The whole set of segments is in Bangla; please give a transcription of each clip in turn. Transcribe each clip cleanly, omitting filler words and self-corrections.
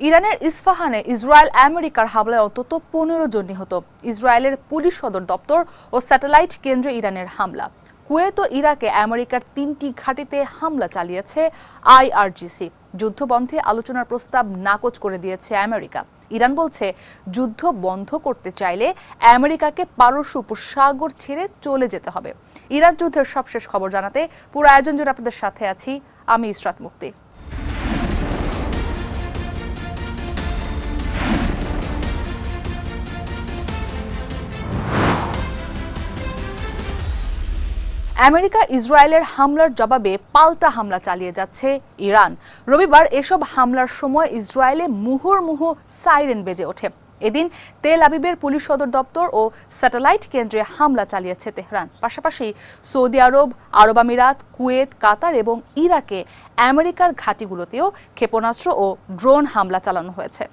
ইরানের ইস্পাহানে ইসরায়েল আমেরিকার হামলায় অন্তত 15 জন নিহত। ইসরায়েলের পুলিশ সদর দপ্তর ও স্যাটেলাইট কেন্দ্রে ইরানের হামলা। কুয়েত ও ইরাকে আমেরিকার 3টি ঘাঁটিতে হামলা চালিয়েছে আইআরজিসি। যুদ্ধবন্ধে আলোচনার প্রস্তাব নাকচ করে দিয়েছে আমেরিকা। ইরান বলছে, যুদ্ধ বন্ধ করতে চাইলে আমেরিকাকে পারস্য উপসাগর ছেড়ে চলে যেতে হবে। ইরান যুদ্ধের সবশেষ খবর জানাতে পুরো আয়োজন জুড়ে আপনাদের সাথে আছি আমি ইসরাত মুক্তি। আমেরিকা ইসরায়েলের হামলার জবাবে পাল্টা হামলা চালিয়ে যাচ্ছে ইরান। রবিবার এসব হামলার সময় ইসরায়েলে মুহুর্মুহু সাইরেন বেজে ওঠে। এদিন তেল আবিবের পুলিশ সদর দপ্তর ও স্যাটেলাইট কেন্দ্রে হামলা চালিয়েছে তেহরান। পাশাপাশি সৌদি আরব, আরব আমিরাত, কুয়েত, কাতার এবং ইরাকে আমেরিকার ঘাঁটিগুলোতেও ক্ষেপণাস্ত্র ও ড্রোন হামলা চালানো হয়েছে।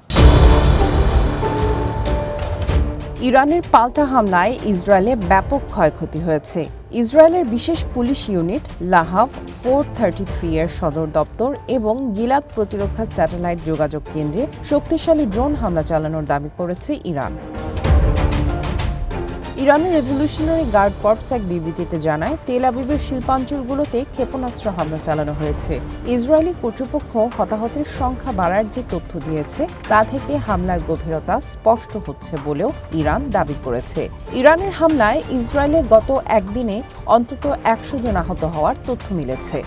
ইরানের পাল্টা হামলায় ইসরায়েলে ব্যাপক ক্ষয়ক্ষতি হয়েছে। ইসরায়েলের বিশেষ পুলিশ ইউনিট লাহাভ 433 এর সদর দপ্তর এবং গিলাদ প্রতিরক্ষা স্যাটেলাইট যোগাযোগ কেন্দ্রে শক্তিশালী ড্রোন হামলা চালানোর দাবি করেছে ইরান। ইরানের রেভলিউশনারি গার্ড কর্পস এক বিবৃতিতে জানায়, তেল আবিবের শিল্পাঞ্চলগুলোতে ক্ষেপণাস্ত্র হামলা চালানো হয়েছে। ইসরায়েলি কর্তৃপক্ষ হতাহতের সংখ্যা বাড়ার যে তথ্য দিয়েছে তা থেকে হামলার গভীরতা স্পষ্ট হচ্ছে বলেও ইরান দাবি করেছে। ইরানের হামলায় ইসরায়েলে গত একদিনে অন্তত 100 জন আহত হওয়ার তথ্য মিলেছে।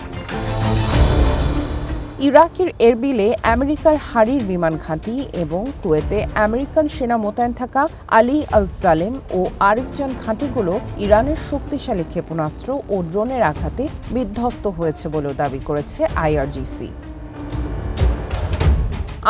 ইরাকের এরবিলে আমেরিকার হারির বিমান ঘাঁটি এবং কুয়েতে আমেরিকান সেনা মোতায়েন থাকা আলী আল সালেম ও আরিফজান ঘাঁটিগুলো ইরানের শক্তিশালী ক্ষেপণাস্ত্র ও ড্রোনের আঘাতে বিধ্বস্ত হয়েছে বলেও দাবি করেছে আইআরজিসি।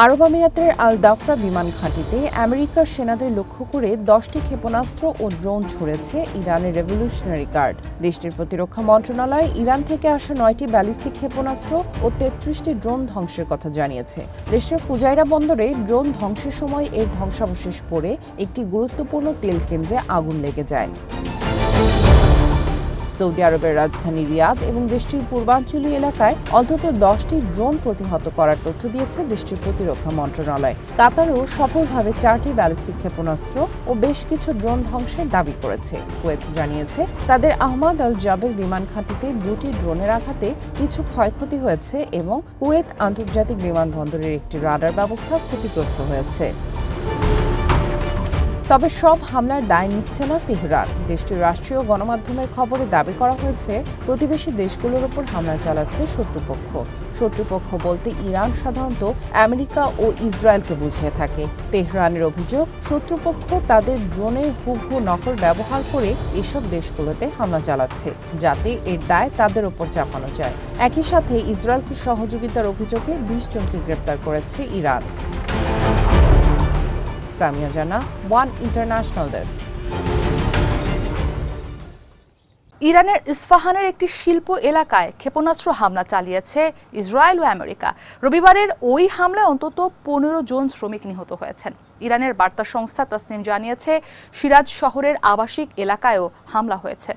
আরব আমিরাতের আল দাফরা বিমান ঘাঁটিতে আমেরিকার সেনাদের লক্ষ্য করে 10টি ক্ষেপণাস্ত্র ও ড্রোন ছুড়েছে ইরানের রেভলিউশনারি গার্ড। দেশটির প্রতিরক্ষা মন্ত্রণালয় ইরান থেকে আসা 9টি ব্যালিস্টিক ক্ষেপণাস্ত্র ও 33টি ড্রোন ধ্বংসের কথা জানিয়েছে। দেশটির ফুজাইরা বন্দরে ড্রোন ধ্বংসের সময় এর ধ্বংসাবশেষ পড়ে একটি গুরুত্বপূর্ণ তেল কেন্দ্রে আগুন লেগে যায়। সৌদি আরবের রাজধানী রিয়াদ এবং দেশটির পূর্বাঞ্চলীয় এলাকায় অন্তত 10টি ড্রোন প্রতিহত করার তথ্য দিয়েছে দেশটির প্রতিরক্ষা মন্ত্রণালয়। কাতারও সফলভাবে 4টি ব্যালিস্টিক ক্ষেপণাস্ত্র ও বেশ কিছু ড্রোন ধ্বংসের দাবি করেছে। কুয়েত জানিয়েছে, তাদের আহমদ আল জাবের বিমান ঘাঁটিতে 2টি ড্রোনের আঘাতে কিছু ক্ষয়ক্ষতি হয়েছে এবং কুয়েত আন্তর্জাতিক বিমানবন্দরের একটি রাডার ব্যবস্থা ক্ষতিগ্রস্ত হয়েছে। তবে সব হামলার দায় নিচ্ছে না তেহরান। দেশটির রাষ্ট্রীয় গণমাধ্যমের খবরে দাবি করা হয়েছে, প্রতিবেশী দেশগুলোর ওপর হামলা চালাচ্ছে শত্রুপক্ষ। শত্রুপক্ষ বলতে ইরান সাধারণত আমেরিকা ও ইসরায়েলকে বুঝিয়ে থাকে। তেহরানের অভিযোগ, শত্রুপক্ষ তাদের ড্রোনের হুবহু নকল ব্যবহার করে এসব দেশগুলোতে হামলা চালাচ্ছে, যাতে এর দায় তাদের ওপর চাপানো যায়। একই সাথে ইসরায়েলকে সহযোগিতার অভিযোগে 20 জনকে গ্রেপ্তার করেছে ইরান। সামিয়া জানা, ওয়ান ইন্টারন্যাশনাল ডেস্ক। ইরানের ইস্পাহানের একটি শিল্প এলাকায় ক্ষেপণাস্ত্র হামলা চালিয়েছে ইসরায়েল ও আমেরিকা। রবিবারের ওই হামলায় অন্তত 15 জন শ্রমিক নিহত হয়েছেন। ইরানের বার্তা সংস্থা তাসনিম জানিয়েছে, সিরাজ শহরের আবাসিক এলাকায়ও হামলা হয়েছে।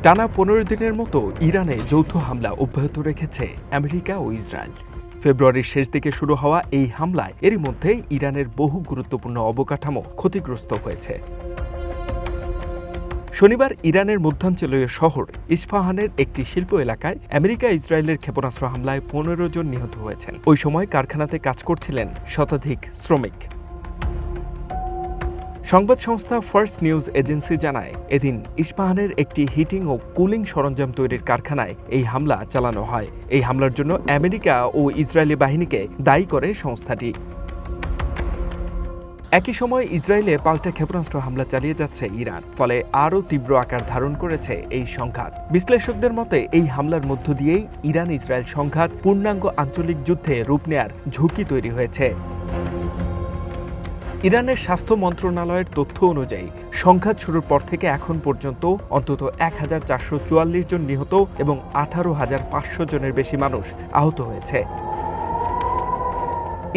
টানা 15 দিনের মতো ইরানে যৌথ হামলা অব্যাহত রেখেছে আমেরিকা ও ইসরায়েল। ফেব্রুয়ারির শেষ দিকে শুরু হওয়া এই হামলায় এরই মধ্যে ইরানের বহু গুরুত্বপূর্ণ অবকাঠামো ক্ষতিগ্রস্ত হয়েছে। শনিবার ইরানের মধ্যাঞ্চলীয় শহর ইস্পাহানের একটি শিল্প এলাকায় আমেরিকা ইসরায়েলের ক্ষেপণাস্ত্র হামলায় 15 জন নিহত হয়েছেন। ওই সময় কারখানাতে কাজ করছিলেন শতাধিক শ্রমিক। সংবাদ সংস্থা ফার্স্ট নিউজ এজেন্সি জানায়, এদিন ইস্পাহানের একটি হিটিং ও কুলিং সরঞ্জাম তৈরির কারখানায় এই হামলা চালানো হয়। এই হামলার জন্য আমেরিকা ও ইসরায়েলি বাহিনীকে দায়ী করে সংস্থাটি। একই সময় ইসরায়েলে পাল্টা ক্ষেপণাস্ত্র হামলা চালিয়ে যাচ্ছে ইরান, ফলে আরও তীব্র আকার ধারণ করেছে এই সংঘাত। বিশ্লেষকদের মতে, এই হামলার মধ্য দিয়েই ইরান ইসরায়েল সংঘাত পূর্ণাঙ্গ আঞ্চলিক যুদ্ধে রূপ নেয়ার ঝুঁকি তৈরি হয়েছে। ইরানের স্বাস্থ্য মন্ত্রণালয়ের তথ্য অনুযায়ী সংঘাত শুরুর পর থেকে এখন পর্যন্ত অন্তত 1444 জন নিহত এবং 18,500 জনের বেশি মানুষ আহত হয়েছে।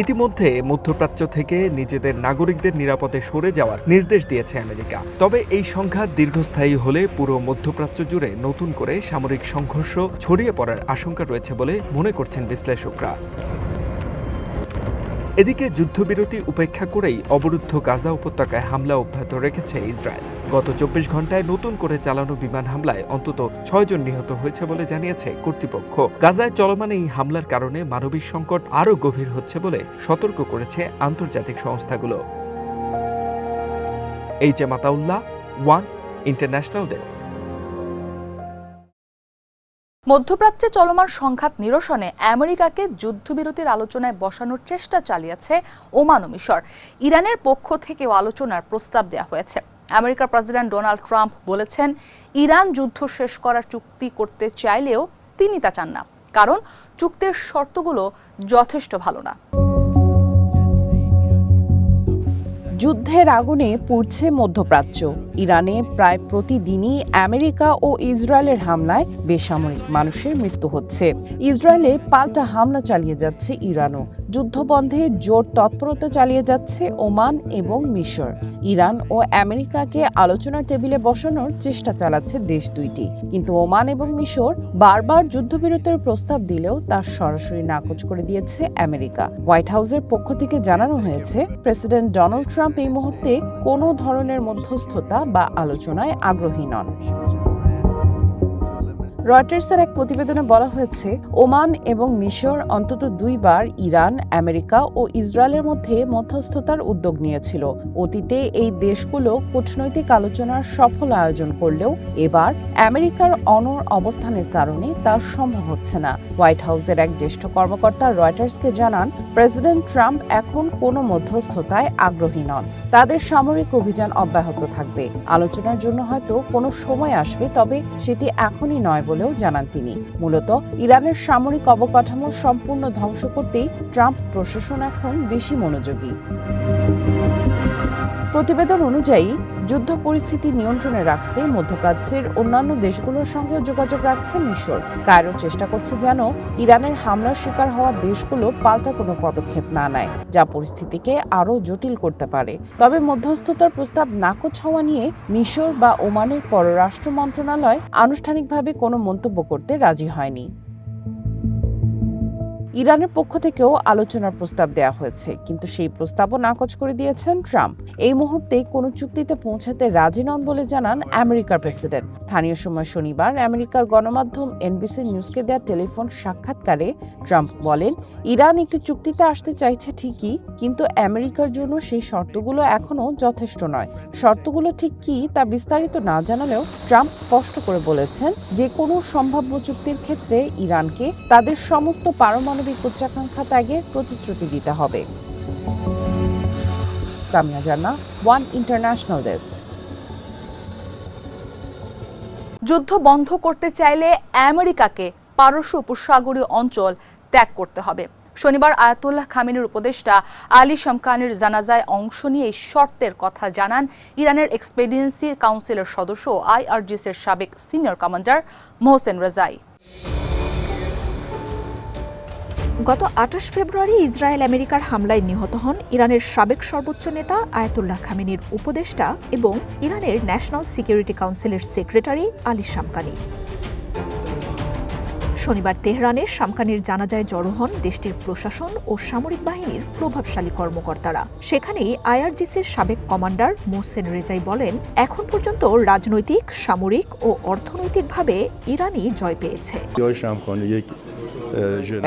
ইতিমধ্যে মধ্যপ্রাচ্য থেকে নিজেদের নাগরিকদের নিরাপদে সরে যাওয়ার নির্দেশ দিয়েছে আমেরিকা। তবে এই সংঘাত দীর্ঘস্থায়ী হলে পুরো মধ্যপ্রাচ্য জুড়ে নতুন করে সামরিক সংঘর্ষ ছড়িয়ে পড়ার আশঙ্কা রয়েছে বলে মনে করছেন বিশ্লেষকরা। এদিকে যুদ্ধবিরতি উপেক্ষা করেই অবরুদ্ধ গাজা উপত্যকায় হামলা অব্যাহত রেখেছে ইসরায়েল। গত 24 ঘন্টায় নতুন করে চালানো বিমান হামলায় অন্তত 6 জন নিহত হয়েছে বলে জানিয়েছে কর্তৃপক্ষ। গাজায় চলমান এই হামলার কারণে মানবিক সংকট আরও গভীর হচ্ছে বলে সতর্ক করেছে আন্তর্জাতিক সংস্থাগুলো। HM. Ataullah, one international desk. মধ্যপ্রাচ্যে চলমান সংঘাত নিরসনে আমেরিকাকে যুদ্ধবিরতির আলোচনায় বসানোর চেষ্টা চালিয়েছে ওমান ও মিশর। ইরানের পক্ষ থেকেও আলোচনার প্রস্তাব দেওয়া হয়েছে। আমেরিকার প্রেসিডেন্ট ডোনাল্ড ট্রাম্প বলেছেন, ইরান যুদ্ধ শেষ করার চুক্তি করতে চাইলেও তিনি তা চান না, কারণ চুক্তির শর্তগুলো যথেষ্ট ভালো না। যুদ্ধের আগুনে পুড়ছে মধ্যপ্রাচ্য। ইরানে প্রায় প্রতিদিনই আমেরিকা ও ইসরায়েলের হামলায় বেসামরিক মানুষের মৃত্যু হচ্ছে। ইসরায়েলে পাল্টা হামলা চালিয়ে যাচ্ছে ইরানও। যুদ্ধবন্ধে জোর তৎপরতা চালিয়ে যাচ্ছে ওমান এবং মিশর। ইরান ও আমেরিকাকে আলোচনার টেবিলে বসানোর চেষ্টা চালাচ্ছে দেশ দুইটি, কিন্তু ওমান এবং মিশর বারবার যুদ্ধবিরতির প্রস্তাব দিলেও তা সরাসরি নাকচ করে দিয়েছে আমেরিকা। হোয়াইট হাউসের পক্ষ থেকে জানানো হয়েছে, প্রেসিডেন্ট ডোনাল্ড ট্রাম্প এই মুহূর্তে কোনো ধরনের মধ্যস্থতা বা আলোচনায় আগ্রহী নন। রয়টার্সের এক প্রতিবেদনে বলা হয়েছে, ওমান এবং মিশর অন্তত 2 বার ইরান, আমেরিকা ও ইসরায়েলের মধ্যে মধ্যস্থতার উদ্যোগ নিয়েছিল। অতীতে এই দেশগুলো কূটনৈতিক আলোচনার সফল আয়োজন করলেও এবার আমেরিকার অনড় অবস্থানের কারণে তা সম্ভব হচ্ছে না। হোয়াইট হাউসের এক জ্যেষ্ঠ কর্মকর্তা রয়টার্সকে জানান, প্রেসিডেন্ট ট্রাম্প এখন কোনো মধ্যস্থতায় আগ্রহী নন। তাদের সামরিক অভিযান অব্যাহত থাকবে। আলোচনার জন্য হয়তো কোনো সময় আসবে, তবে সেটি এখনই নয় বলেও জানান তিনি। মূলত ইরানের সামরিক অবকাঠামো সম্পূর্ণ ধ্বংস করতেই ট্রাম্প প্রশাসন এখন বেশি মনোযোগী। প্রতিবেদন অনুযায়ী যুদ্ধ পরিস্থিতি নিয়ন্ত্রণে রাখতে মধ্যপ্রাচ্যের অন্যান্য দেশগুলোর সঙ্গেও যোগাযোগ রাখছে মিশর। কায়রো চেষ্টা করছে যেন ইরানের হামলার শিকার হওয়া দেশগুলো পাল্টা কোনো পদক্ষেপ না নেয়, যা পরিস্থিতিকে আরও জটিল করতে পারে। তবে মধ্যস্থতার প্রস্তাব নাকচ হওয়া নিয়ে মিশর বা ওমানের পররাষ্ট্র মন্ত্রণালয় আনুষ্ঠানিকভাবে কোনো মন্তব্য করতে রাজি হয়নি। ইরানের পক্ষ থেকেও আলোচনার প্রস্তাব দেওয়া হয়েছে, কিন্তু সেই প্রস্তাবও নাকচ করে দিয়েছেন ট্রাম্প। এই মুহূর্তে কোনো চুক্তিতে পৌঁছাতে রাজি নন বলে জানান আমেরিকার প্রেসিডেন্ট। স্থানীয় সময় শনিবার আমেরিকার গণমাধ্যম এনবিসি নিউজকে দেওয়া টেলিফোন সাক্ষাৎকারে ট্রাম্প বলেন, ইরান একটি চুক্তিতে আসতে চাইছে ঠিকই, কিন্তু আমেরিকার জন্য সেই শর্তগুলো এখনও যথেষ্ট নয়। শর্তগুলো ঠিক কি তা বিস্তারিত না জানালেও ট্রাম্প স্পষ্ট করে বলেছেন, যে কোনো সম্ভাব্য চুক্তির ক্ষেত্রে ইরানকে তাদের সমস্ত পারমাণবিক উচ্চাকাঙ্ক্ষা ত্যাগের প্রতিশ্রুতি দিতে হবে। সামিয়া জান্নাহ, ওয়ান ইন্টারন্যাশনাল ডেস্ক। যুদ্ধ বন্ধ করতে চাইলে আমেরিকাকে পারস্য উপসাগরীয় অঞ্চল ত্যাগ করতে হবে। শনিবার আয়াতুল্লাহ খামেনির উপদেষ্টা আলী শামখানির জানাজায় অংশ নিয়ে এই শর্তের কথা জানান ইরানের এক্সপেডিয়েন্সি কাউন্সিলের সদস্য আইআরজিসির সাবেক সিনিয়র কমান্ডার মোহসেন রেজাই। গত 28 ফেব্রুয়ারি ইসরায়েল আমেরিকার হামলায় নিহত হন ইরানের সাবেক সর্বোচ্চ নেতা আয়াতুল্লাহ খামেনির উপদেষ্টা এবং ইরানের ন্যাশনাল সিকিউরিটি কাউন্সিলের সেক্রেটারি আলী শামখানি। শনিবার তেহরানে শামখানির জানাজায় জড়ো হন দেশটির প্রশাসন ও সামরিক বাহিনীর প্রভাবশালী কর্মকর্তারা। সেখানেই আইআরজিসির সাবেক কমান্ডার মোহসেন রেজাই বলেন, এখন পর্যন্ত রাজনৈতিক, সামরিক ও অর্থনৈতিকভাবে ইরানই জয় পেয়েছে।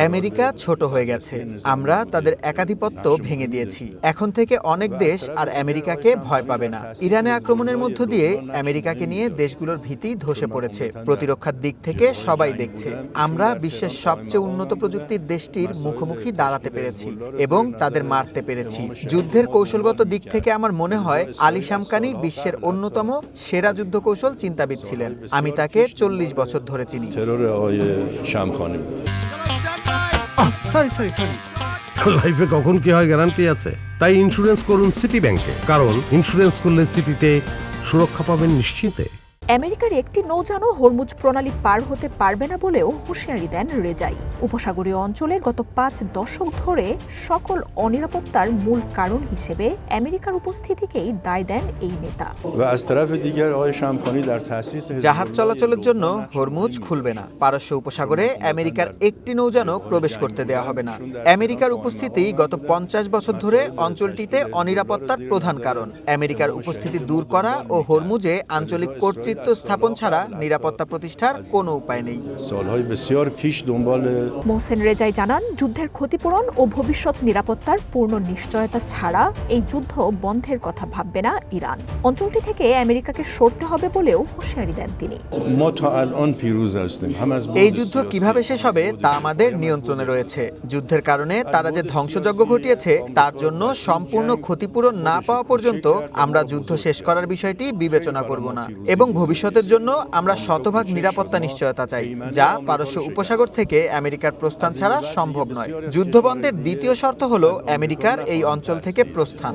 আমেরিকা ছোট হয়ে গেছে। আমরা তাদের একাধিপত্য ভেঙে দিয়েছি। এখন থেকে অনেক দেশ আর আমেরিকাকে ভয় পাবে না। ইরানে আক্রমণের মধ্য দিয়ে আমেরিকাকে নিয়ে দেশগুলোর ভীতি ধসে পড়েছে। প্রতিরক্ষার দিক থেকে সবাই দেখছে আমরা বিশ্বের সবচেয়ে উন্নত প্রযুক্তির দেশটির মুখোমুখি দাঁড়াতে পেরেছি এবং তাদের মারতে পেরেছি। যুদ্ধের কৌশলগত দিক থেকে আমার মনে হয় আলী শামখানি বিশ্বের অন্যতম সেরা যুদ্ধ কৌশল চিন্তাবিদ ছিলেন। আমি তাকে 40 বছর ধরে চিনি। লাইফে কখন কি হয় গ্যারান্টি আছে, তাই ইন্স্যুরেন্স করুন সিটি ব্যাংকে, কারণ ইন্স্যুরেন্স করলে সিটিতে সুরক্ষা পাবেন নিশ্চিতে। আমেরিকার একটি নৌযানও হরমুজ প্রণালী পার হতে পারবে না বলেও হুঁশিয়ারি দেন রেজাই। উপসাগরীয় অঞ্চলে গত 5 দশক ধরে সকল অনিরাপত্তার মূল কারণ হিসেবে আমেরিকার উপস্থিতিকেই দায় দেন এই নেতা। জাহাজ চলাচলের জন্য হরমুজ খুলবে না। পারস্য উপসাগরে আমেরিকার একটি নৌযানও প্রবেশ করতে দেওয়া হবে না। আমেরিকার উপস্থিতি গত 50 বছর ধরে অঞ্চলটিতে অনিরাপত্তার প্রধান কারণ। আমেরিকার উপস্থিতি দূর করা ও হরমুজে আঞ্চলিক কর্তৃত্ব স্থাপন ছাড়া নিরাপত্তা প্রতিষ্ঠার কোনো উপায় নেই। মোহসেন রেজাই জানান, যুদ্ধের ক্ষতিপূরণ ও ভবিষ্যৎ নিরাপত্তার পূর্ণ নিশ্চয়তা ছাড়া এই যুদ্ধ বন্ধের কথা ভাববে না ইরান। অঞ্চলটি থেকে আমেরিকাকে সরতে হবে বলেও হুঁশিয়ারি দেন তিনি। এই যুদ্ধ কিভাবে শেষ হবে তা আমাদের নিয়ন্ত্রণে রয়েছে। যুদ্ধের কারণে তারা যে ধ্বংসযজ্ঞ ঘটিয়েছে তার জন্য সম্পূর্ণ ক্ষতিপূরণ না পাওয়া পর্যন্ত আমরা যুদ্ধ শেষ করার বিষয়টি বিবেচনা করব না, এবং ভবিষ্যতের জন্য আমরা শতভাগ নিরাপত্তা নিশ্চয়তা চাই, যা পারস্য উপসাগর থেকে আমেরিকার প্রস্থান ছাড়া সম্ভব নয়। যুদ্ধবন্ধের দ্বিতীয় শর্ত হলো আমেরিকার এই অঞ্চল থেকে প্রস্থান।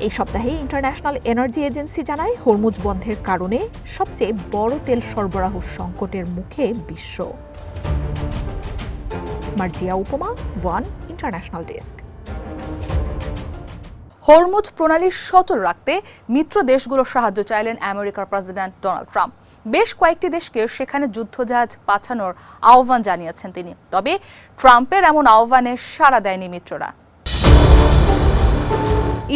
এই সপ্তাহে ইন্টারন্যাশনাল এনার্জি এজেন্সি জানায়, হরমুজ বন্ধের কারণে সবচেয়ে বড় তেল সরবরাহ সংকটের মুখে বিশ্ব। মার্জিয়া উপমা, ওয়ান ইন্টারন্যাশনাল ডেস্ক। হরমুজ প্রণালী সচল রাখতে মিত্র দেশগুলোর সাহায্য চাইলেন আমেরিকার প্রেসিডেন্ট ডোনাল্ড ট্রাম্প। বেশ কয়েকটি দেশকে সেখানে যুদ্ধজাহাজ পাঠানোর আহ্বান জানিয়েছেন তিনি। তবে ট্রাম্পের এমন আহ্বানে সাড়া দেয়নি মিত্ররা।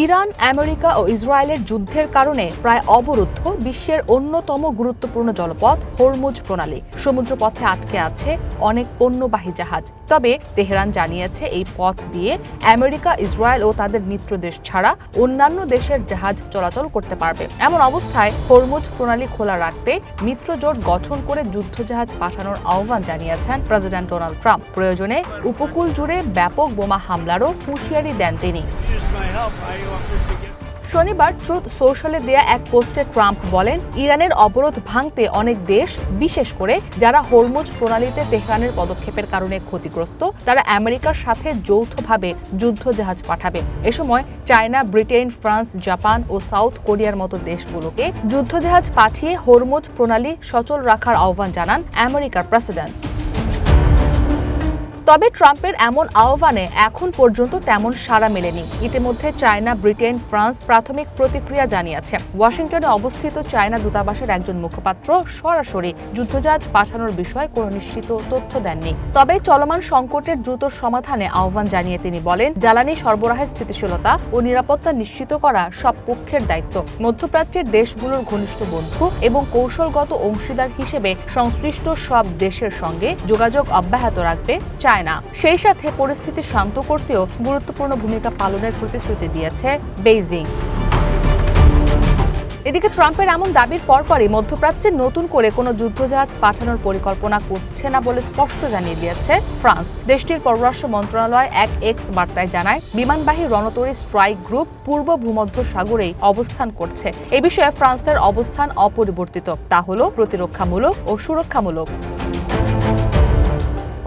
ইরান, আমেরিকা ও ইসরায়েলের যুদ্ধের কারণে প্রায় অবরুদ্ধ বিশ্বের অন্যতম গুরুত্বপূর্ণ জলপথ হরমুজ প্রণালী। সমুদ্রপথে আটকে আছে অনেক পণ্যবাহী জাহাজ। তবে তেহরান জানিয়েছে এই পথ দিয়ে আমেরিকা, ইসরায়েল ও তাদের মিত্র দেশ ছাড়া অন্যান্য দেশের জাহাজ চলাচল করতে পারবে। এমন অবস্থায় হরমুজ প্রণালী খোলা রাখতে মিত্র জোট গঠন করে যুদ্ধজাহাজ পাঠানোর আহ্বান জানিয়েছেন প্রেসিডেন্ট ডোনাল্ড ট্রাম্প। প্রয়োজনে উপকূল জুড়ে ব্যাপক বোমা হামলারও হুঁশিয়ারি দেন তিনি। শনিবার ট্রুথ সোশ্যালে দেয়া এক পোস্টে ট্রাম্প বলেন, ইরানের অবরোধ ভাঙতে অনেক দেশ, বিশেষ করে যারা হরমুজ প্রণালীতে তেহরানের পদক্ষেপের কারণে ক্ষতিগ্রস্ত, তারা আমেরিকার সাথে যৌথভাবে যুদ্ধজাহাজ পাঠাবে। এ সময় চায়না, ব্রিটেন, ফ্রান্স, জাপান ও সাউথ কোরিয়ার মতো দেশগুলোকে যুদ্ধজাহাজ পাঠিয়ে হরমুজ প্রণালী সচল রাখার আহ্বান জানান আমেরিকার প্রেসিডেন্ট। তবে ট্রাম্পের এমন আহ্বানে এখন পর্যন্ত তেমন সাড়া মেলেনি। ইতিমধ্যে চায়না, ব্রিটেন, ফ্রান্স প্রাথমিক প্রতিক্রিয়া জানিয়েছে। ওয়াশিংটনে অবস্থিত চায়না দূতাবাসের একজন মুখপাত্র সরাসরি যুদ্ধজাহাজ পাঠানোর বিষয়ে কোনো নিশ্চিত তথ্য দেননি। তবে চলমান সংকটের দ্রুত সমাধানে আহ্বান জানিয়ে তিনি বলেন, জ্বালানি সরবরাহের স্থিতিশীলতা ও নিরাপত্তা নিশ্চিত করা সব পক্ষের দায়িত্ব। মধ্যপ্রাচ্যের দেশগুলোর ঘনিষ্ঠ বন্ধু এবং কৌশলগত অংশীদার হিসেবে সংশ্লিষ্ট সব দেশের সঙ্গে যোগাযোগ অব্যাহত রাখবে চায়না। সেই সাথে পরিস্থিতি শান্ত করতেও গুরুত্বপূর্ণ ভূমিকা পালনের প্রতিশ্রুতি দিয়েছে বেইজিং। এদিকে ট্রাম্পের এমন দাবির পরপরই মধ্যপ্রাচ্যে নতুন করে কোনো যুদ্ধজাহাজ পাঠানোর পরিকল্পনা করছে না বলে স্পষ্ট জানিয়ে দিয়েছে ফ্রান্স। দেশটির পররাষ্ট্র মন্ত্রণালয় এক এক্স বার্তায় জানায়, বিমানবাহী রণতরী স্ট্রাইক গ্রুপ পূর্ব ভূমধ্য সাগরেই অবস্থান করছে। এ বিষয়ে ফ্রান্সের অবস্থান অপরিবর্তিত, তা হল প্রতিরক্ষামূলক ও সুরক্ষামূলক।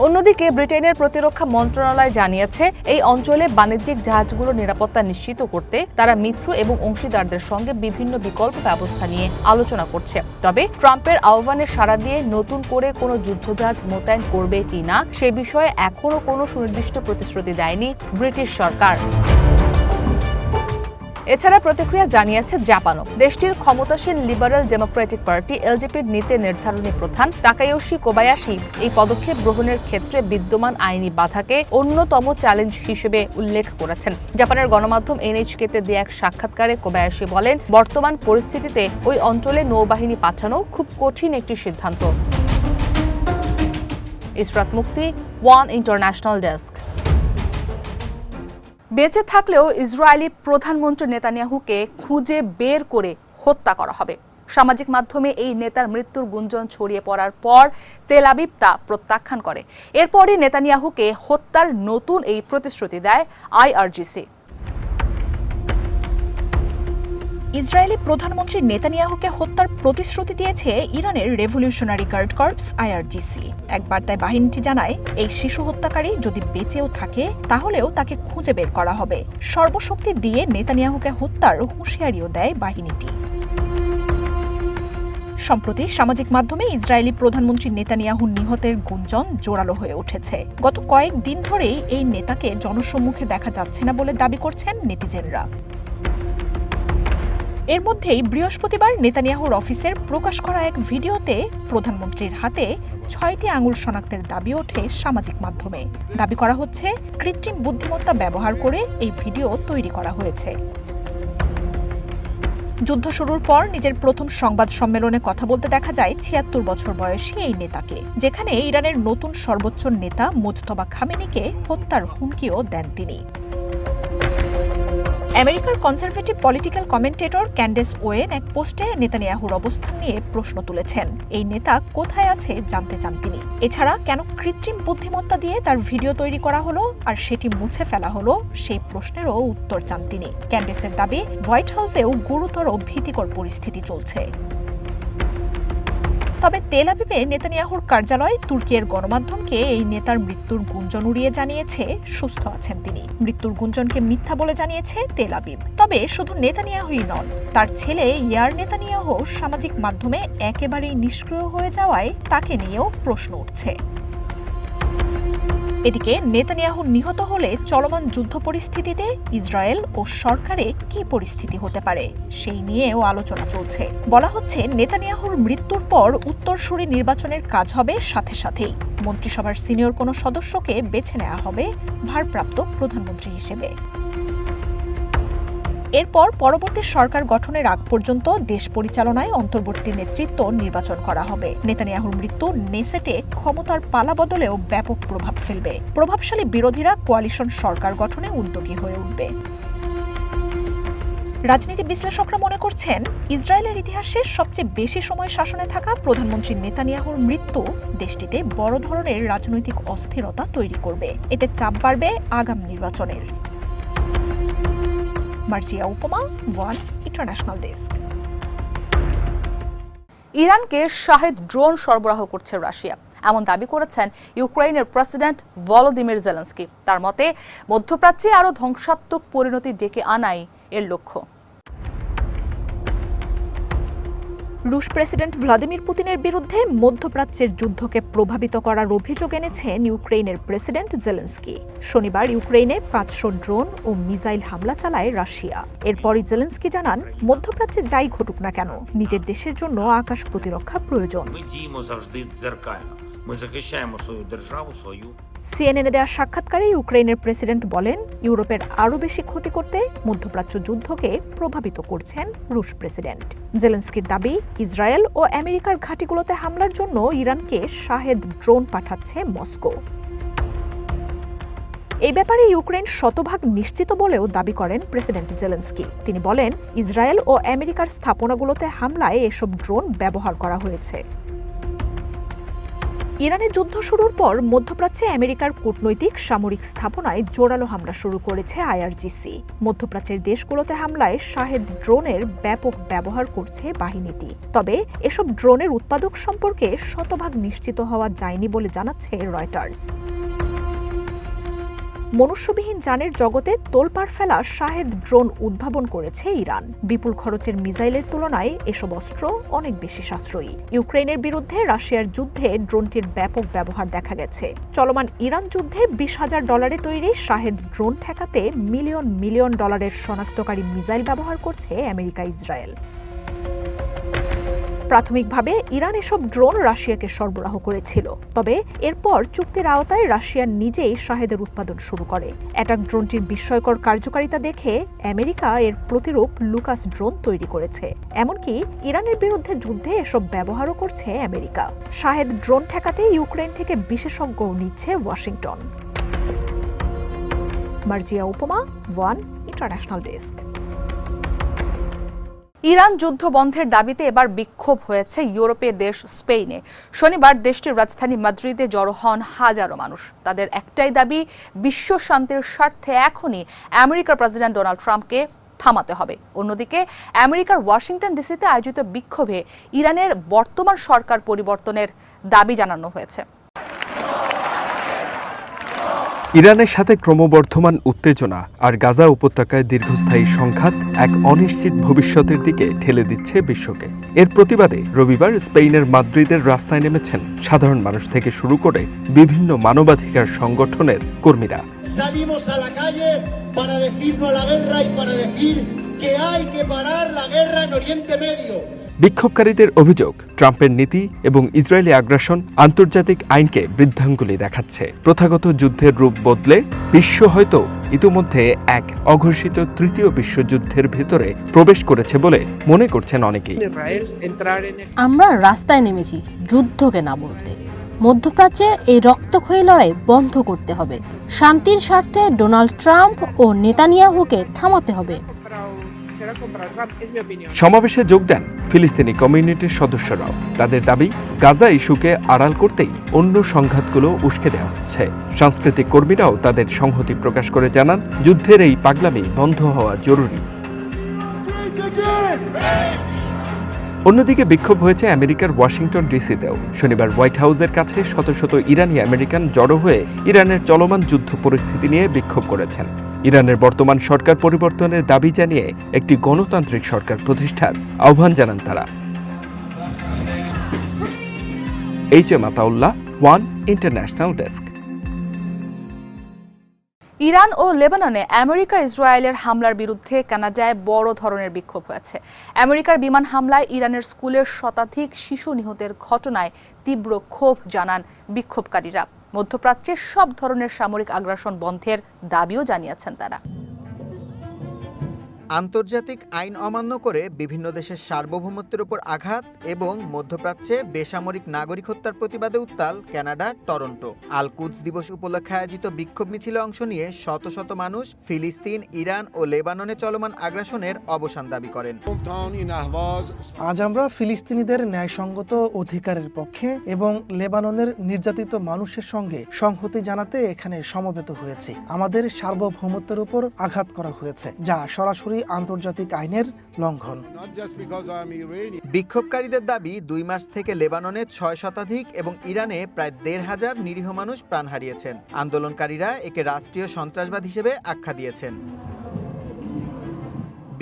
অন্যদিকে ব্রিটেনের প্রতিরক্ষা মন্ত্রণালয় জানিয়েছে, এই অঞ্চলে বাণিজ্যিক জাহাজগুলোর নিরাপত্তা নিশ্চিত করতে তারা মিত্র এবং অংশীদারদের সঙ্গে বিভিন্ন বিকল্প ব্যবস্থা নিয়ে আলোচনা করছে। তবে ট্রাম্পের আহ্বানে সাড়া দিয়ে নতুন করে কোনো যুদ্ধজাহাজ মোতায়েন করবে কিনা সে বিষয়ে এখনও কোনো সুনির্দিষ্ট প্রতিশ্রুতি দেয়নি ব্রিটিশ সরকার। এছাড়া প্রতিক্রিয়া জানিয়েছে জাপানও। দেশটির ক্ষমতাসীন লিবারেল ডেমোক্রেটিক পার্টি এলডিপির নীতি নির্ধারণী প্রধান তাকায়োশি কোবায়াশি এই পদক্ষেপ গ্রহণের ক্ষেত্রে বিদ্যমান আইনি বাধাকে অন্যতম চ্যালেঞ্জ হিসেবে উল্লেখ করেছেন। জাপানের গণমাধ্যম এনএইচকে-তে দেয়া এক সাক্ষাৎকারে কোবায়াশি বলেন, বর্তমান পরিস্থিতিতে ওই অঞ্চলে নৌবাহিনী পাঠানো খুব কঠিন একটি সিদ্ধান্ত। ইসরাত মুক্তি, ওয়ান ইন্টারন্যাশনাল ডেস্ক। বেঁচে থাকলেও ইসরায়েলি প্রধানমন্ত্রী নেতানিয়াহুকে খুঁজে বের করে হত্যা করা হবে। সামাজিক মাধ্যমে এই নেতার মৃত্যুর গুঞ্জন ছড়িয়ে পড়ার পর তেল আবিব তা প্রত্যাখ্যান করে। এরপরই নেতানিয়াহুকে হত্যার নতুন এই প্রতিশ্রুতি দেয় আইআরজিসি। ইসরায়েলি প্রধানমন্ত্রী নেতানিয়াহুকে হত্যার প্রতিশ্রুতি দিয়েছে ইরানের রেভলিউশনারি গার্ড কর্পস আইআরজিসি। এক বার্তায় বাহিনীটি জানায়, এই শিশু হত্যাকারী যদি বেঁচেও থাকে তাহলেও তাকে খুঁজে বের করা হবে। সর্বশক্তি দিয়ে নেতানিয়াহুকে হত্যার হুঁশিয়ারিও দেয় বাহিনীটি। সম্প্রতি সামাজিক মাধ্যমে ইসরায়েলি প্রধানমন্ত্রী নেতানিয়াহু নিহতের গুঞ্জন জোরালো হয়ে উঠেছে। গত কয়েকদিন ধরেই এই নেতাকে জনসম্মুখে দেখা যাচ্ছে না বলে দাবি করছেন নেটিজেনরা। এর মধ্যেই বৃহস্পতিবার নেতানিয়াহুর অফিসের প্রকাশ করা এক ভিডিওতে প্রধানমন্ত্রীর হাতে 6টি আঙুল শনাক্তের দাবি ওঠে সামাজিক মাধ্যমে। দাবি করা হচ্ছে কৃত্রিম বুদ্ধিমত্তা ব্যবহার করে এই ভিডিও তৈরি করা হয়েছে। যুদ্ধ শুরুর পর নিজের প্রথম সংবাদ সম্মেলনে কথা বলতে দেখা যায় ৭৬ বছর বয়সী এই নেতাকে, যেখানে ইরানের নতুন সর্বোচ্চ নেতা মুজতবা খামেনিকে হত্যার হুমকিও দেন তিনি। আমেরিকার conservative political commentator Candace Owen এক পোস্টে নেতানিয়াহুর অবস্থান নিয়ে প্রশ্ন তুলেছেন। এই নেতা কোথায় আছে জানতে চান তিনি। এছাড়া কেন কৃত্রিম বুদ্ধিমত্তা দিয়ে তার ভিডিও তৈরি করা হলো আর সেটি মুছে ফেলা হলো, সেই প্রশ্নেরও উত্তর চান তিনি। ক্যান্ডেসের দাবি, হোয়াইট হাউসেও গুরুতর ভীতিকর পরিস্থিতি চলছে। তবে তেল আবিবে নেতানিয়াহুর কার্যালয় তুর্কির গণমাধ্যমকে এই নেতার মৃত্যুর গুঞ্জন উড়িয়ে জানিয়েছে সুস্থ আছেন তিনি। মৃত্যুর গুঞ্জনকে মিথ্যা বলে জানিয়েছে তেল আবিব। তবে শুধু নেতানিয়াহুই নন, তার ছেলে ইয়ার নেতানিয়াহু সামাজিক মাধ্যমে একেবারেই নিষ্ক্রিয় হয়ে যাওয়ায় তাকে নিয়েও প্রশ্ন উঠছে। এদিকে নেতানিয়াহু নিহত হলে চলমান যুদ্ধ পরিস্থিতিতে ইসরায়েল ও সরকারে কি পরিস্থিতি হতে পারে সেই নিয়েও আলোচনা চলছে। বলা হচ্ছে নেতানিয়াহুর মৃত্যুর পর উত্তরসূরি নির্বাচনের কাজ হবে সাথে সাথেই। মন্ত্রিসভার সিনিয়র কোনো সদস্যকে বেছে নেওয়া হবে ভারপ্রাপ্ত প্রধানমন্ত্রী হিসেবে। এরপর পরবর্তী সরকার গঠনের আগ পর্যন্ত দেশ পরিচালনায় অন্তর্বর্তী নেতৃত্ব নির্বাচন করা হবে। নেতানিয়াহুর মৃত্যু নেসেটে ক্ষমতার পালাবদলেও ব্যাপক প্রভাব ফেলবে। প্রভাবশালী বিরোধীরা কোয়ালিশন সরকার গঠনে উদ্যোগী হয়ে উঠবে। রাজনীতি বিশ্লেষকরা মনে করছেন, ইসরায়েলের ইতিহাসে সবচেয়ে বেশি সময় শাসনে থাকা প্রধানমন্ত্রী নেতানিয়াহুর মৃত্যু দেশটিতে বড় ধরনের রাজনৈতিক অস্থিরতা তৈরি করবে। এতে চাপ বাড়বে আগামী নির্বাচনের। মার্জিয়া উপমা, ওয়ান ইন্টারন্যাশনাল ডেস্ক। ইরানকে শাহেদ ড্রোন সরবরাহ করছে রাশিয়া, এমন দাবি করেছেন ইউক্রেনের প্রেসিডেন্ট ভলোদিমির জেলেনস্কি। তার মতে মধ্যপ্রাচ্যে আরও ধ্বংসাত্মক পরিণতি ডেকে আনাই এর লক্ষ্য। রুশ প্রেসিডেন্ট ভ্লাদিমির পুতিনের বিরুদ্ধে মধ্যপ্রাচ্যের যুদ্ধকে প্রভাবিত করার অভিযোগ এনেছেন ইউক্রেনের প্রেসিডেন্ট জেলেনস্কি। শনিবার ইউক্রেনে 500 ড্রোন ও মিসাইল হামলা চালায় রাশিয়া। এরপরই জেলেনস্কি জানান, মধ্যপ্রাচ্যে যাই ঘটুক না কেন, নিজের দেশের জন্য আকাশ প্রতিরক্ষা প্রয়োজন। সিএনএনে দেওয়া সাক্ষাৎকারে ইউক্রেনের প্রেসিডেন্ট বলেন, ইউরোপের আরও বেশি ক্ষতি করতে মধ্যপ্রাচ্য যুদ্ধকে প্রভাবিত করছেন রুশ প্রেসিডেন্ট। জেলেনস্কির দাবি, ইসরায়েল ও আমেরিকার ঘাঁটিগুলোতে হামলার জন্য ইরানকে শাহেদ ড্রোন পাঠাচ্ছে মস্কো। এই ব্যাপারে ইউক্রেন শতভাগ নিশ্চিত বলেও দাবি করেন প্রেসিডেন্ট জেলেনস্কি। তিনি বলেন, ইসরায়েল ও আমেরিকার স্থাপনাগুলোতে হামলায় এসব ড্রোন ব্যবহার করা হয়েছে। ইরানে যুদ্ধ শুরুর পর মধ্যপ্রাচ্যে আমেরিকার কূটনৈতিক সামরিক স্থাপনায় জোরালো হামলা শুরু করেছে আইআরজিসি। মধ্যপ্রাচ্যের দেশগুলোতে হামলায় শাহেদ ড্রোনের ব্যাপক ব্যবহার করছে বাহিনীটি। তবে এসব ড্রোনের উৎপাদক সম্পর্কে শতভাগ নিশ্চিত হওয়া যায়নি বলে জানাচ্ছে রয়টার্স। মনুষ্যবিহীন যানের জগতে তোলপাড় ফেলা শাহেদ ড্রোন উদ্ভাবন করেছে ইরান। বিপুল খরচের মিসাইলের তুলনায় এসব অস্ত্র অনেক বেশি সাশ্রয়ী। ইউক্রেনের বিরুদ্ধে রাশিয়ার যুদ্ধে ড্রোনটির ব্যাপক ব্যবহার দেখা গেছে। চলমান ইরান যুদ্ধে $20,000 তৈরি শাহেদ ড্রোন ঠেকাতে মিলিয়ন মিলিয়ন ডলারের শনাক্তকারী মিসাইল ব্যবহার করছে আমেরিকা, ইসরায়েল। প্রাথমিকভাবে ইরান এসব ড্রোন রাশিয়াকে সরবরাহ করেছিল। তবে এরপর চুক্তির আওতায় রাশিয়া নিজেই শাহেদের উৎপাদন শুরু করে। অ্যাটাক ড্রোনটির বিস্ময়কর কার্যকারিতা দেখে আমেরিকা এর প্রতিরূপ লুকাস ড্রোন তৈরি করেছে। এমনকি ইরানের বিরুদ্ধে যুদ্ধে এসব ব্যবহারও করছে আমেরিকা। শাহেদ ড্রোন ঠেকাতে ইউক্রেন থেকে বিশেষজ্ঞও নিচ্ছে ওয়াশিংটন। মার্জিয়া উপমা, ওয়ান ইন্টারন্যাশনাল ডেস্ক। ইরান যুদ্ধ বন্ধের দাবিতে এবার বিক্ষোভ হয়েছে ইউরোপের দেশ স্পেনে। শনিবার দেশটির রাজধানী মাদ্রিদে জড়ো হন হাজারো মানুষ। তাদের একটাই দাবি, বিশ্ব শান্তির স্বার্থে এখনই আমেরিকার প্রেসিডেন্ট ডোনাল্ড ট্রাম্পকে থামাতে হবে। অন্যদিকে আমেরিকার ওয়াশিংটন ডিসিতে আয়োজিত বিক্ষোভে ইরানের বর্তমান সরকার পরিবর্তনের দাবি জানানো হয়েছে। ইরানের সাথে ক্রমবর্ধমান উত্তেজনা আর গাজা উপত্যকায় দীর্ঘস্থায়ী সংঘাত এক অনিশ্চিত ভবিষ্যতের দিকে ঠেলে দিচ্ছে বিশ্বকে। এর প্রতিবাদে রবিবার স্পেনের মাদ্রিদের রাস্তায় নেমেছেন সাধারণ মানুষ থেকে শুরু করে বিভিন্ন মানবাধিকার সংগঠনের কর্মীরা। Salimos a la calle para decir no a la guerra y para decir que hay que parar la guerra en Oriente Medio. বিক্ষোভকারীদের অভিযোগ, ট্রাম্পের নীতি এবং ইসরায়েলি আগ্রাসন আন্তর্জাতিক আইনকে বৃদ্ধাঙ্গুলি দেখাচ্ছে। প্রথাগত যুদ্ধের রূপ বদলে বিশ্ব হয়তো ইতিমধ্যে এক অঘোষিত তৃতীয় বিশ্বযুদ্ধের ভেতরে প্রবেশ করেছে বলে মনে করছেন অনেকেই। আমরা রাস্তায় নেমেছি যুদ্ধকে না বলতে। মধ্যপ্রাচ্যে এই রক্তক্ষয়ী লড়াই বন্ধ করতে হবে। শান্তির স্বার্থে ডোনাল্ড ট্রাম্প ও নেতানিয়াহুকে থামাতে হবে। সমাবেশে যোগ দেন ফিলিস্তিনি কমিউনিটির সদস্যরাও। তাদের দাবি, গাজা ইস্যুকে আড়াল করতেই অন্য সংঘাতগুলো উস্কে দেওয়া হচ্ছে। সাংস্কৃতিক কর্মীরাও তাদের সংহতি প্রকাশ করে জানান, যুদ্ধের এই পাগলামি বন্ধ হওয়া জরুরি। অন্যদিকে বিক্ষোভ হয়েছে আমেরিকার ওয়াশিংটন ডিসিতেও। শনিবার হোয়াইট হাউসের কাছে শত শত ইরানি আমেরিকান জড়ো হয়ে ইরানের চলমান যুদ্ধ পরিস্থিতি নিয়ে বিক্ষোভ করেছেন। ইরানের বর্তমান সরকার পরিবর্তনের দাবি জানিয়ে একটি গণতান্ত্রিক সরকার প্রতিষ্ঠার আহ্বান জানান তারা। H M. Ataullah, one international desk. Iran ও লেবাননে আমেরিকা ইসরায়েলের হামলার বিরুদ্ধে কানাডায় বড় ধরনের বিক্ষোভ হয়েছে। আমেরিকার বিমান হামলায় ইরানের স্কুলের শতাধিক শিশু নিহতের ঘটনায় তীব্র ক্ষোভ জানান বিক্ষোভকারীরা। মধ্যপ্রাচ্যে সব ধরনের সামরিক আগ্রাসন বন্ধের দাবিও জানিয়েছেন তারা। আন্তর্জাতিক আইন অমান্য করে বিভিন্ন দেশের সার্বভৌমত্বের উপর আঘাত এবং মধ্যপ্রাচ্যে বেসামরিক নাগরিক হত্যার প্রতিবাদে উত্তাল কানাডার টরন্টো। আল কুদস দিবস উপলক্ষে আয়োজিত বিক্ষোভ মিছিলে অংশ নিয়ে শত শত মানুষ ফিলিস্তিন, ইরান ও লেবাননে চলমান আগ্রাসনের অবসান দাবি করেন। আজ আমরা ফিলিস্তিনিদের ন্যায়সঙ্গত অধিকারের পক্ষে এবং লেবাননের নির্যাতিত মানুষের সঙ্গে সংহতি জানাতে এখানে সমবেত হয়েছি। আমাদের সার্বভৌমত্বের উপর আঘাত করা হয়েছে, যা সরাসরি আন্তর্জাতিক আইনের লঙ্ঘন। বিক্ষোভকারীদের দাবি, 2 মার্চ থেকে লেবাননে 6 শতাধিক এবং ইরানে প্রায় 1,500 নিরীহ মানুষ প্রাণ হারিয়েছেন। আন্দোলনকারীরা একে রাষ্ট্রীয় সন্ত্রাসবাদ হিসেবে আখ্যা দিয়েছেন।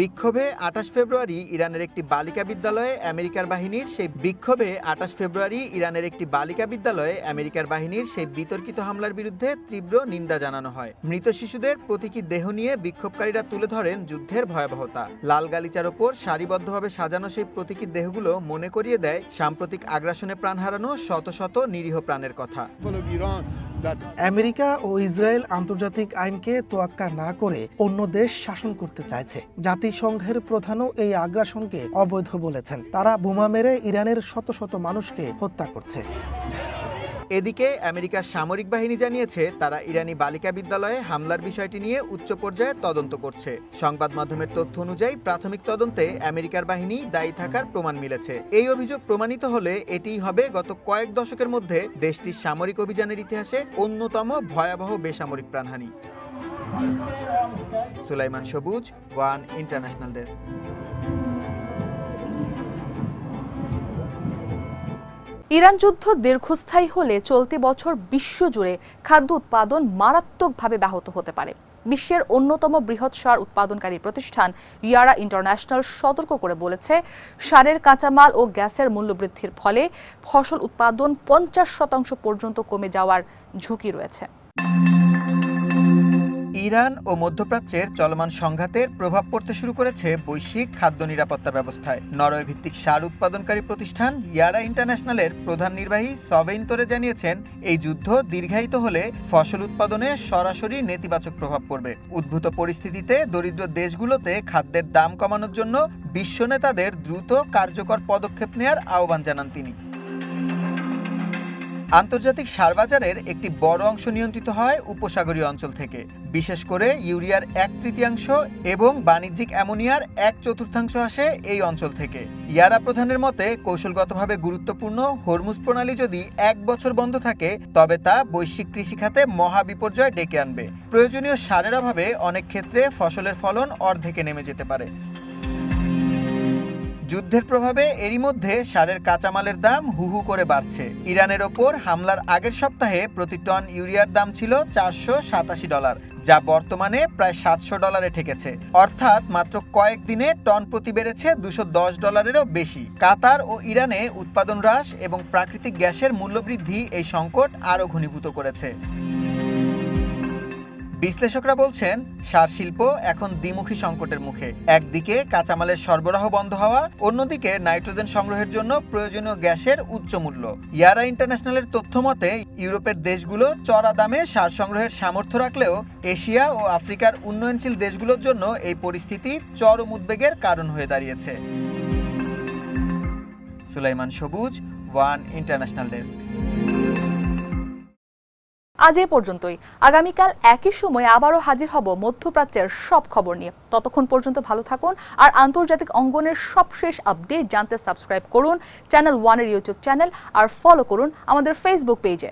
বিক্ষোভে 28 ফেব্রুয়ারি ইরানের একটি বালিকা বিদ্যালয়ে আমেরিকার বাহিনীর সেই বিতর্কিত হামলার বিরুদ্ধে তীব্র নিন্দা জানানো হয়। মৃত শিশুদের প্রতীকী দেহ নিয়ে বিক্ষোভকারীরা তুলে ধরেন যুদ্ধের ভয়াবহতা। লাল গালিচার ওপর সারিবদ্ধভাবে সাজানো সেই প্রতীকী দেহগুলো মনে করিয়ে দেয় সাম্প্রতিক আগ্রাসনে প্রাণ হারানো শত শত নিরীহ প্রাণের কথা। আমেরিকা ও ইসরায়েল আন্তর্জাতিক আইনকে তোয়াক্কা না করে অন্য দেশ শাসন করতে চাইছে। জাতিসংঘের প্রধানও এই আগ্রাসনকে অবৈধ বলেছেন। তারা বোমা মেরে ইরানের শত শত মানুষকে হত্যা করছে। এদিকে আমেরিকার সামরিক বাহিনী জানিয়েছে তারা ইরানি বালিকা বিদ্যালয়ে হামলার বিষয়টি নিয়ে উচ্চ পর্যায়ের তদন্ত করছে। সংবাদ মাধ্যমের তথ্য অনুযায়ী প্রাথমিক তদন্তে আমেরিকার বাহিনী দায়ী থাকার প্রমাণ মিলেছে। এই অভিযোগ প্রমাণিত হলে এটিই হবে গত কয়েক দশকের মধ্যে দেশটির সামরিক অভিযানের ইতিহাসে অন্যতম ভয়াবহ বেসামরিক প্রাণহানি। সুলাইমান সবুজ, ওয়ান ইন্টারন্যাশনাল ডেস্ক। ইরান যুদ্ধ দীর্ঘস্থায়ী হলে চলতি বছর বিশ্বজুড়ে খাদ্য উৎপাদন মারাত্মকভাবে ব্যাহত হতে পারে। বিশ্বের অন্যতম বৃহৎ সার উৎপাদনকারী প্রতিষ্ঠান ইয়ারা ইন্টারন্যাশনাল সতর্ক করে বলেছে, সারের কাঁচামাল ও গ্যাসের মূল্যবৃদ্ধির ফলে ফসল উৎপাদন 50% পর্যন্ত কমে যাওয়ার ঝুঁকি রয়েছে। ইরান ও মধ্যপ্রাচ্যের চলমান সংঘাতের প্রভাব পড়তে শুরু করেছে বৈশ্বিক খাদ্য নিরাপত্তা ব্যবস্থায়। নরওয়ে ভিত্তিক সার উৎপাদনকারী প্রতিষ্ঠান ইয়ারা ইন্টারন্যাশনালের প্রধান নির্বাহী সভেইন তোরে জানিয়েছেন, এই যুদ্ধ দীর্ঘায়িত হলে ফসল উৎপাদনে সরাসরি নেতিবাচক প্রভাব পড়বে। উদ্ভূত পরিস্থিতিতে দরিদ্র দেশগুলোতে খাদ্যের দাম কমানোর জন্য বিশ্ব নেতাদের দ্রুত কার্যকর পদক্ষেপ নেওয়ার আহ্বান জানান তিনি। আন্তর্জাতিক সার বাজারের একটি বড় অংশ নিয়ন্ত্রিত হয় উপসাগরীয় অঞ্চল থেকে, বিশেষ করে ইউরিয়ার 1/3 এবং বাণিজ্যিক অ্যামোনিয়ার 1/4 আসে এই অঞ্চল থেকে। ইয়ারা প্রধানের মতে, কৌশলগতভাবে গুরুত্বপূর্ণ হরমুজ প্রণালী যদি 1 বছর বন্ধ থাকে তবে তা বৈশ্বিক কৃষিখাতে মহা বিপর্যয় ডেকে আনবে। প্রয়োজনীয় সারের অভাবে অনেক ক্ষেত্রে ফসলের ফলন অর্ধেকে নেমে যেতে পারে। যুদ্ধের প্রভাবে এরই মধ্যে সারের কাঁচামালের দাম হু হু করে বাড়ছে। ইরানের ওপর হামলার আগের সপ্তাহে প্রতি টন ইউরিয়ার দাম ছিল $487, যা বর্তমানে প্রায় $700 ঠেকেছে। অর্থাৎ মাত্র কয়েকদিনে টন প্রতি বেড়েছে $210-এরও বেশি। কাতার ও ইরানে উৎপাদন হ্রাস এবং প্রাকৃতিক গ্যাসের মূল্যবৃদ্ধি এই সংকট আরও ঘনীভূত করেছে। বিশ্লেষকরা বলছেন, সার শিল্প এখন দ্বিমুখী সংকটের মুখে। একদিকে কাঁচামালের সরবরাহ বন্ধ হওয়া, অন্যদিকে নাইট্রোজেন সংগ্রহের জন্য প্রয়োজনীয় গ্যাসের উচ্চ মূল্য। ইয়ারা ইন্টারন্যাশনালের তথ্য মতে ইউরোপের দেশগুলো চড়া দামে সার সংগ্রহের সামর্থ্য রাখলেও এশিয়া ও আফ্রিকার উন্নয়নশীল দেশগুলোর জন্য এই পরিস্থিতি চরম উদ্বেগের কারণ হয়ে দাঁড়িয়েছে। সুলাইমান সবুজ, ওয়ান ইন্টারন্যাশনাল ডেস্ক। আজ এ পর্যন্তই। আগামীকাল একই সময় আবারও হাজির হব মধ্যপ্রাচ্যের সব খবর নিয়ে। ততক্ষণ পর্যন্ত ভালো থাকুন আর আন্তর্জাতিক অঙ্গনের সবশেষ আপডেট জানতে সাবস্ক্রাইব করুন চ্যানেল ওয়ানের ইউটিউব চ্যানেল আর ফলো করুন আমাদের ফেসবুক পেজে।